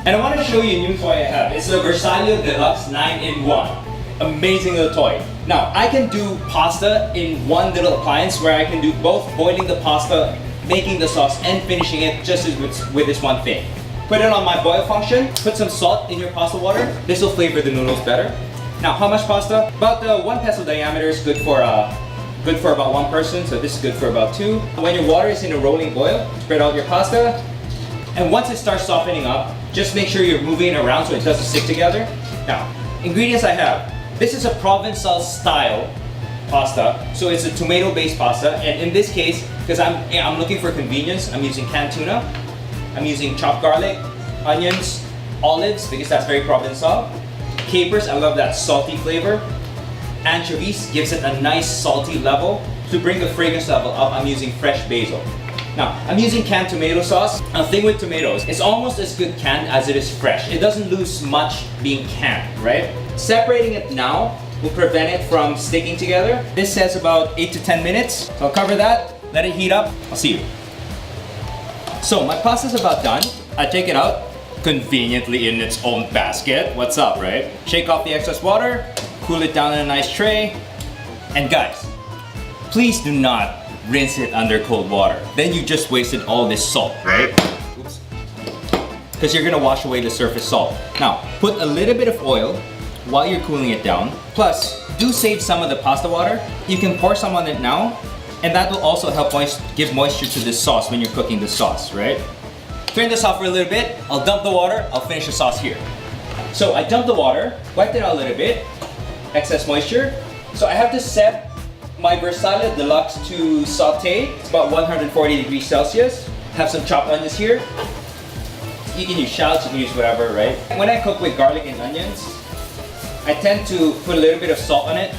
And I want to show you a new toy I have. It's the Versalio Deluxe 9-in-1. Amazing little toy. Now, I can do pasta in one little appliance where I can do both boiling the pasta, making the sauce, and finishing it just with this one thing. Put it on my boil function, put some salt in your pasta water. This will flavor the noodles better. Now, how much pasta? About the 1 peso diameter is good for about one person, so this is good for about 2. When your water is in a rolling boil, spread out your pasta, and once it starts softening up, just make sure you're moving it around so it doesn't stick together. Now, ingredients I have. This is a Provencal style pasta, so it's a tomato-based pasta, and in this case, because I'm looking for convenience, I'm using canned tuna, I'm using chopped garlic, onions, olives, because that's very Provencal, capers, I love that salty flavor, anchovies gives it a nice salty level. To bring the fragrance level up, I'm using fresh basil. Now, I'm using canned tomato sauce. A thing with tomatoes, it's almost as good canned as it is fresh. It doesn't lose much being canned, right? Separating it now will prevent it from sticking together. This says about 8 to 10 minutes. So I'll cover that, let it heat up. I'll see you. So my pasta's about done. I take it out, conveniently in its own basket. What's up, right? Shake off the excess water, cool it down in a nice tray. And guys, please do not rinse it under cold water. Then you just wasted all this salt, right? Oops. Because you're gonna wash away the surface salt. Now, put a little bit of oil while you're cooling it down. Plus, do save some of the pasta water. You can pour some on it now, and that will also help give moisture to this sauce when you're cooking the sauce, right? Turn this off for a little bit. I'll dump the water. I'll finish the sauce here. So I dumped the water, wiped it out a little bit, excess moisture. So I have to set my Versalio Deluxe to saute. It's about 140 degrees Celsius. Have some chopped onions here. You can use shallots, you can use whatever, right? When I cook with garlic and onions, I tend to put a little bit of salt on it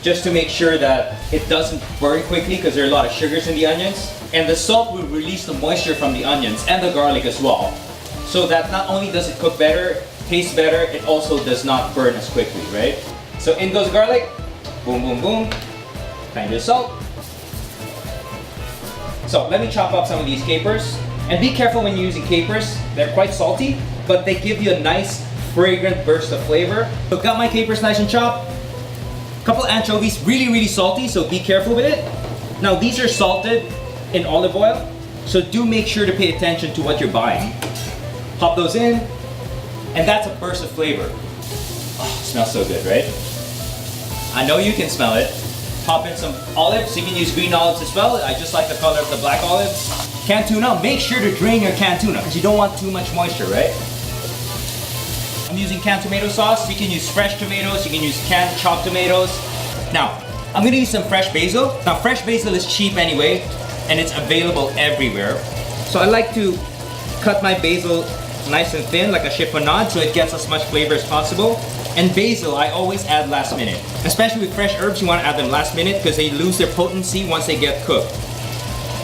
just to make sure that it doesn't burn quickly because there are a lot of sugars in the onions. And the salt will release the moisture from the onions and the garlic as well. So that not only does it cook better, taste better, it also does not burn as quickly, right? So in goes garlic, boom, boom, boom. Kind of salt. So let me chop up some of these capers. And be careful when you're using capers. They're quite salty, but they give you a nice fragrant burst of flavor. So got my capers nice and chopped. Couple anchovies, really salty, so be careful with it. Now these are salted in olive oil, so do make sure to pay attention to what you're buying. Pop those in, and that's a burst of flavor. Oh, it smells so good, right? I know you can smell it. Pop in some olives. You can use green olives as well. I just like the color of the black olives. Canned tuna, make sure to drain your canned tuna because you don't want too much moisture, right? I'm using canned tomato sauce. You can use fresh tomatoes, you can use canned chopped tomatoes. Now, I'm gonna use some fresh basil. Now, fresh basil is cheap anyway, and it's available everywhere. So I like to cut my basil nice and thin, like a chiffonade, so it gets as much flavor as possible. And basil, I always add last minute. Especially with fresh herbs, you want to add them last minute because they lose their potency once they get cooked.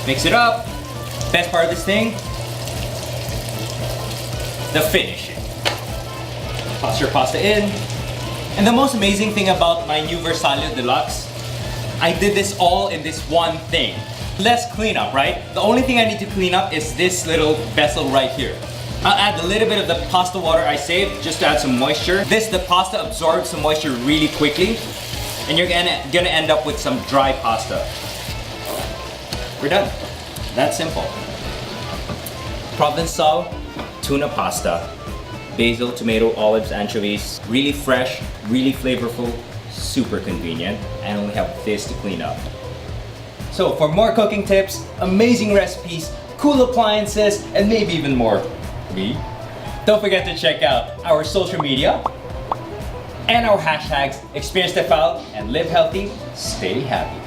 Mix it up. Best part of this thing, the finishing. Toss your pasta in. And the most amazing thing about my new Versalio Deluxe, I did this all in this one thing. Less cleanup, right? The only thing I need to clean up is this little vessel right here. I'll add a little bit of the pasta water I saved just to add some moisture. The pasta absorbs some moisture really quickly, and you're gonna end up with some dry pasta. We're done. That's simple. Provencal tuna pasta. Basil, tomato, olives, anchovies. Really fresh, really flavorful, super convenient, and only have this to clean up. So for more cooking tips, amazing recipes, cool appliances, and maybe even more, don't forget to check out our social media and our hashtags, experience the file and live healthy, stay happy.